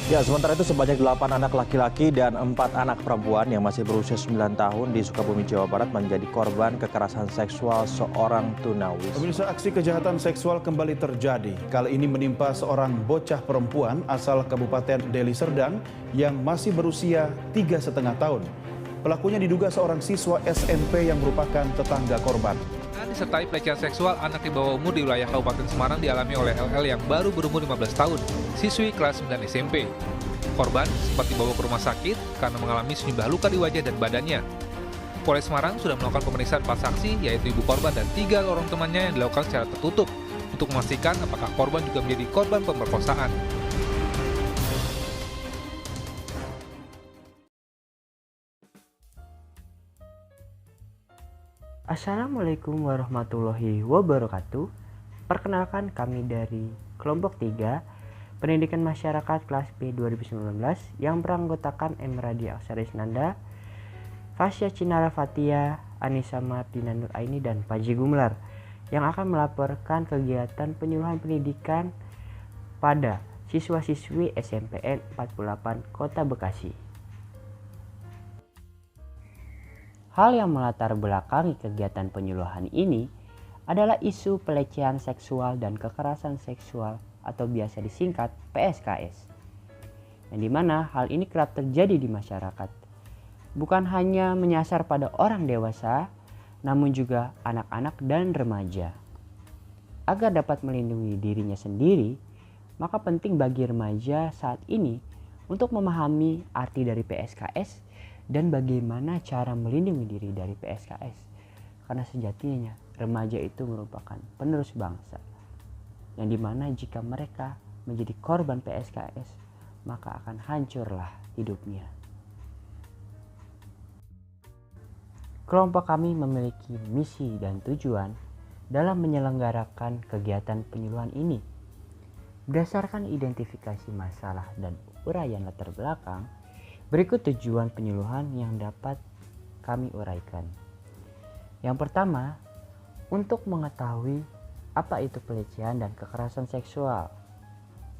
Ya, sementara itu sebanyak 8 anak laki-laki dan 4 anak perempuan yang masih berusia 9 tahun di Sukabumi, Jawa Barat menjadi korban kekerasan seksual seorang tunawisma. Pemirsa, aksi kejahatan seksual kembali terjadi. Kali ini menimpa seorang bocah perempuan asal Kabupaten Deli Serdang yang masih berusia 3,5 tahun. Pelakunya diduga seorang siswa SMP yang merupakan tetangga korban. Disertai pelecehan seksual anak di bawah umur di wilayah Kabupaten Semarang dialami oleh LL yang baru berumur 15 tahun, siswi kelas 9 SMP. Korban sempat dibawa ke rumah sakit karena mengalami sejumlah luka di wajah dan badannya. Polres Semarang sudah melakukan pemeriksaan 4 saksi, yaitu ibu korban dan 3 orang temannya yang dilakukan secara tertutup untuk memastikan apakah korban juga menjadi korban pemerkosaan. Assalamualaikum warahmatullahi wabarakatuh. Perkenalkan, kami dari kelompok 3 Pendidikan Masyarakat kelas B 2019 yang beranggotakan Emradi Aksarisnanda, Fasya Cinara Fatia, Anissa Martina Nur Aini, dan Paji Gumlar yang akan melaporkan kegiatan penyuluhan pendidikan pada siswa-siswi SMPN 48 Kota Bekasi. Hal yang melatar belakangi kegiatan penyuluhan ini adalah isu pelecehan seksual dan kekerasan seksual atau biasa disingkat PSKS, yang dimana hal ini kerap terjadi di masyarakat. Bukan hanya menyasar pada orang dewasa, namun juga anak-anak dan remaja. Agar dapat melindungi dirinya sendiri, maka penting bagi remaja saat ini untuk memahami arti dari PSKS dan bagaimana cara melindungi diri dari PSKS. Karena sejatinya remaja itu merupakan penerus bangsa, yang dimana jika mereka menjadi korban PSKS, maka akan hancurlah hidupnya. Kelompok kami memiliki misi dan tujuan dalam menyelenggarakan kegiatan penyuluhan ini. Berdasarkan identifikasi masalah dan uraian latar belakang, berikut tujuan penyuluhan yang dapat kami uraikan. Yang pertama, untuk mengetahui apa itu pelecehan dan kekerasan seksual.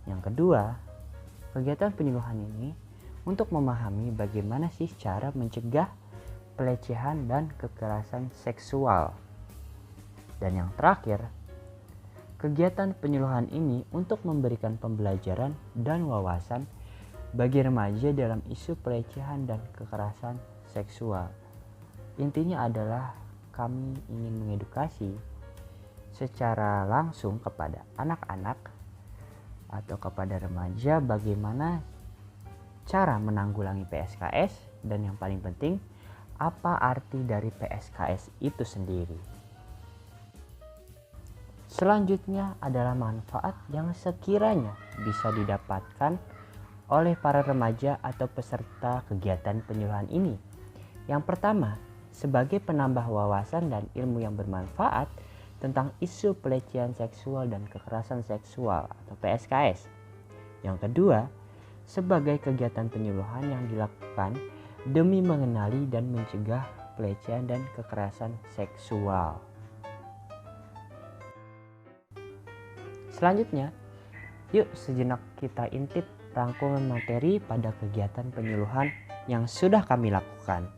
Yang kedua, kegiatan penyuluhan ini untuk memahami bagaimana sih cara mencegah pelecehan dan kekerasan seksual. Dan yang terakhir, kegiatan penyuluhan ini untuk memberikan pembelajaran dan wawasan bagi remaja dalam isu pelecehan dan kekerasan seksual. Intinya adalah kami ingin mengedukasi secara langsung kepada anak-anak atau kepada remaja bagaimana cara menanggulangi PSKS, dan yang paling penting apa arti dari PSKS itu sendiri. Selanjutnya adalah manfaat yang sekiranya bisa didapatkan oleh para remaja atau peserta kegiatan penyuluhan ini. Yang pertama, sebagai penambah wawasan dan ilmu yang bermanfaat tentang isu pelecehan seksual dan kekerasan seksual atau PSKS. Yang kedua, sebagai kegiatan penyuluhan yang dilakukan demi mengenali dan mencegah pelecehan dan kekerasan seksual. Selanjutnya, yuk sejenak kita intip rangkuman materi pada kegiatan penyuluhan yang sudah kami lakukan.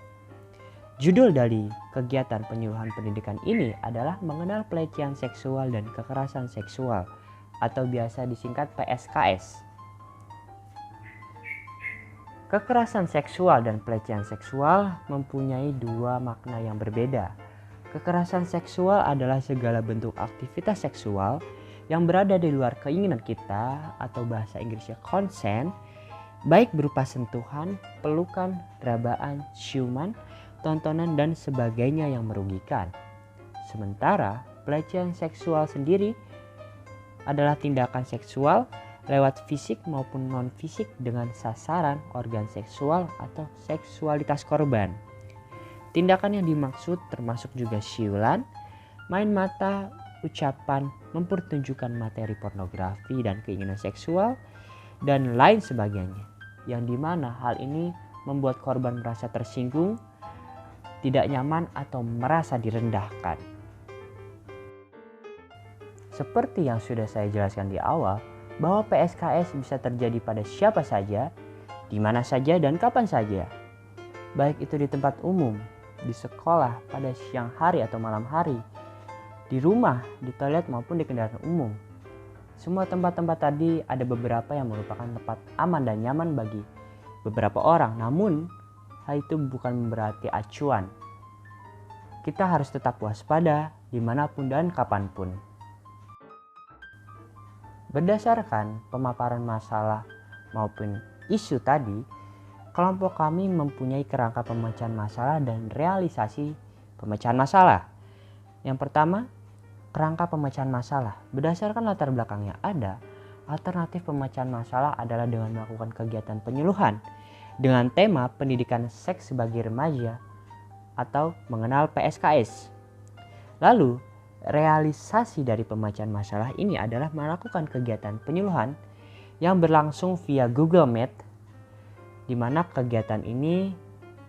Judul dari kegiatan penyuluhan pendidikan ini adalah mengenal pelecehan seksual dan kekerasan seksual atau biasa disingkat PSKS. Kekerasan seksual dan pelecehan seksual mempunyai dua makna yang berbeda. Kekerasan seksual adalah segala bentuk aktivitas seksual yang berada di luar keinginan kita atau bahasa Inggrisnya consent, baik berupa sentuhan, pelukan, rabaan, ciuman, tontonan, dan sebagainya yang merugikan. Sementara pelecehan seksual sendiri adalah tindakan seksual lewat fisik maupun non-fisik dengan sasaran organ seksual atau seksualitas korban. Tindakan yang dimaksud termasuk juga siulan, main mata, ucapan, mempertunjukkan materi pornografi dan keinginan seksual, dan lain sebagainya. Yang dimana hal ini membuat korban merasa tersinggung, tidak nyaman, atau merasa direndahkan. Seperti yang sudah saya jelaskan di awal, bahwa PSKS bisa terjadi pada siapa saja, di mana saja dan kapan saja. Baik itu di tempat umum, di sekolah, pada siang hari atau malam hari, di rumah, di toilet maupun di kendaraan umum. Semua tempat-tempat tadi ada beberapa yang merupakan tempat aman dan nyaman bagi beberapa orang, namun hal itu bukan berarti acuan. Kita harus tetap waspada dimanapun dan kapanpun. Berdasarkan pemaparan masalah maupun isu tadi, kelompok kami mempunyai kerangka pemecahan masalah dan realisasi pemecahan masalah. Yang pertama, kerangka pemecahan masalah. Berdasarkan latar belakang yang ada, alternatif pemecahan masalah adalah dengan melakukan kegiatan penyuluhan dengan tema pendidikan seks sebagai remaja atau mengenal PSKS. Lalu, realisasi dari pemecahan masalah ini adalah melakukan kegiatan penyuluhan yang berlangsung via Google Meet, di mana kegiatan ini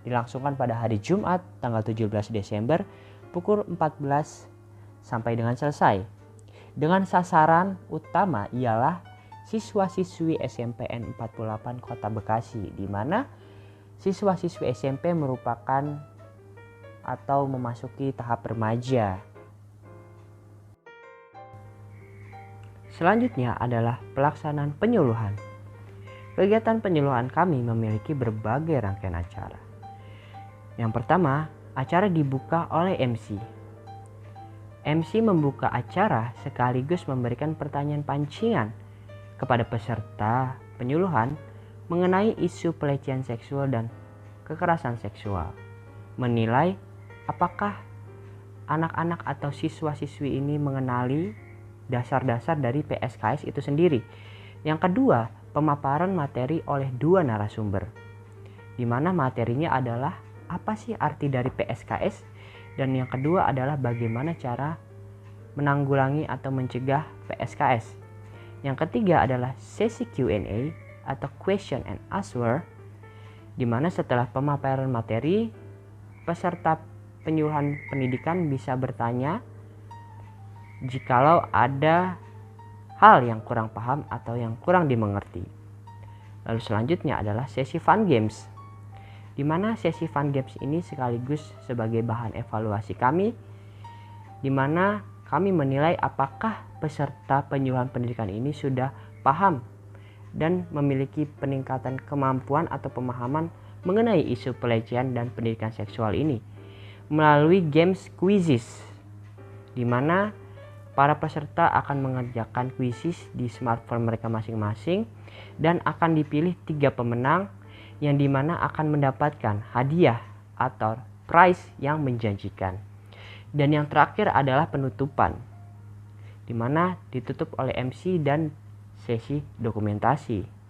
dilangsungkan pada hari Jumat tanggal 17 Desember pukul 14 sampai dengan selesai. Dengan sasaran utama ialah siswa-siswi SMPN 48 Kota Bekasi, di mana siswa-siswi SMP merupakan atau memasuki tahap remaja. Selanjutnya adalah pelaksanaan penyuluhan. Kegiatan penyuluhan kami memiliki berbagai rangkaian acara. Yang pertama, acara dibuka oleh MC. MC membuka acara sekaligus memberikan pertanyaan pancingan kepada peserta penyuluhan mengenai isu pelecehan seksual dan kekerasan seksual. Menilai apakah anak-anak atau siswa-siswi ini mengenali dasar-dasar dari PSKS itu sendiri. Yang kedua, pemaparan materi oleh dua narasumber, di mana materinya adalah apa sih arti dari PSKS, dan yang kedua adalah bagaimana cara menanggulangi atau mencegah PSKS. Yang ketiga adalah sesi Q&A atau question and answer, di mana setelah pemaparan materi, peserta penyuluhan pendidikan bisa bertanya jikalau ada hal yang kurang paham atau yang kurang dimengerti. Lalu selanjutnya adalah sesi fun games, di mana sesi fun games ini sekaligus sebagai bahan evaluasi kami, di mana kami menilai apakah peserta penyuluhan pendidikan ini sudah paham dan memiliki peningkatan kemampuan atau pemahaman mengenai isu pelecehan dan pendidikan seksual ini melalui games quizzes, di mana para peserta akan mengerjakan quizzes di smartphone mereka masing-masing dan akan dipilih 3 pemenang yang dimana akan mendapatkan hadiah atau prize yang menjanjikan. Dan yang terakhir adalah penutupan, di mana ditutup oleh MC dan sesi dokumentasi.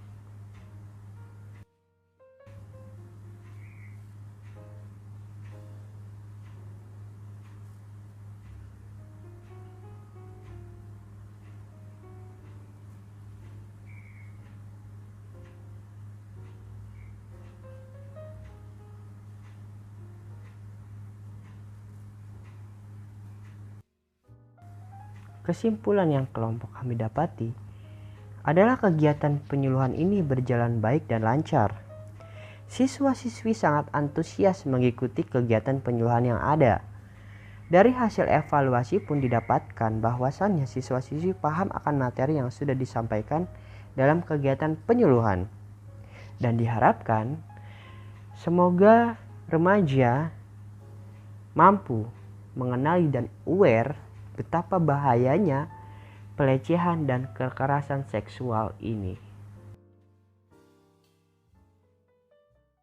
Kesimpulan yang kelompok kami dapati adalah kegiatan penyuluhan ini berjalan baik dan lancar. Siswa-siswi sangat antusias mengikuti kegiatan penyuluhan yang ada. Dari hasil evaluasi pun didapatkan bahwasannya siswa-siswi paham akan materi yang sudah disampaikan dalam kegiatan penyuluhan. Dan diharapkan semoga remaja mampu mengenali dan aware betapa bahayanya pelecehan dan kekerasan seksual ini.